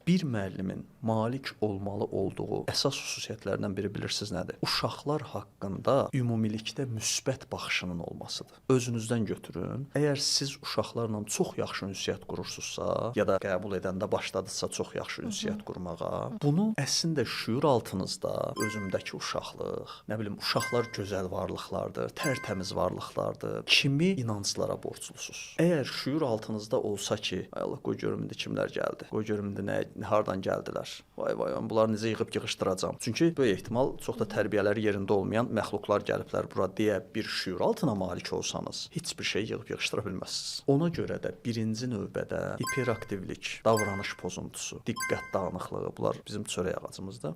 Bir müəllimin malik olmalı olduğu əsas xüsusiyyətlərdən biri bilirsiniz nədir? Uşaqlar haqqında ümumilikdə müsbət baxışının olmasıdır. Özünüzdən götürün. Əgər siz uşaqlarla çox yaxşı ünsiyyət qurursunuzsa, ya da qəbul edəndə başladısa çox yaxşı ünsiyyət qurmağa, bunu əslində şüur altınızda özümdəki uşaqlıq, nə bilim, uşaqlar gözəl varlıqlardır, tərtəmiz varlıqlardır kimi inanclara borclusunuz. Əgər şüur altınızda olsa ki, ay Allah, qoy görüm indi kimlər gəldi, qoy görüm indi hardan gəldilər, vay, bunları necə yığıb yığışdıracam. Çünki böyük ehtimal çox da tərbiyələri yerində olmayan məxluqlar gəliblər bura deyə bir şüur altına malik olsanız, heç bir şey yığıb yığışdıra bilməzsiniz. Ona görə də birinci növbədə hiperaktivlik, davranış pozuntusu, diqqət dağınıqlığı, bunlar bizim çörək ağacımızdır.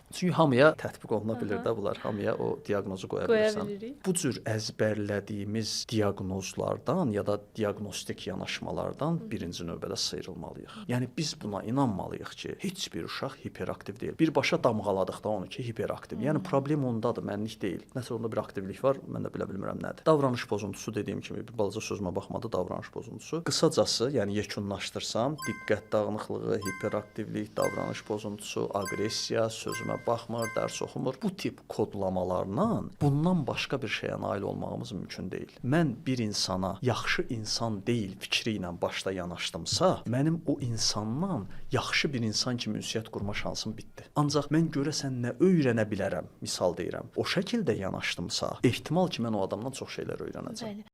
Çünki hamıya tətbiq oluna bilir də bunlar, hamıya o diaqnozu qoya bilirsən. Bu cür əzbərlədiyimiz diaqnozlardan ya da diaqnostik yanaşmalardan birinci növbədə sıyrılmalıyıq. Yəni biz buna inanmalıyıq ki, heç bir uşaq hiperaktiv deyil. Birbaşa damğaladıq da onu ki, hiperaktiv. Yəni problem ondadır, mənlik deyil. Nəsə onda bir aktivlik var, mən də bilə bilmirəm nədir. Davranış pozuntusu dediyim kimi, bir balaca sözümə baxmadı, davranış pozuntusu. Qısacası, yəni yekunlaşdırsam, diqqət dağınıqlığı, hiperaktivlik, davranış pozuntusu, aqressiya, sözümə baxmır, dərs oxumur. Bu tip kodlamalarla bundan başqa bir şeyə nail olmağımız mümkün deyil. Mən bir insana yaxşı insan deyil fikri ilə başda yanaşdımsa, mənim o insandan yaxşı bir insan kimi ünsiyyət qurma şansım bitdi. Ancaq mən görəsən nə öyrənə bilərəm, misal deyirəm, o şəkildə yanaşdımsa, ehtimal ki, mən o adamdan çox şeylər öyrənəcəm.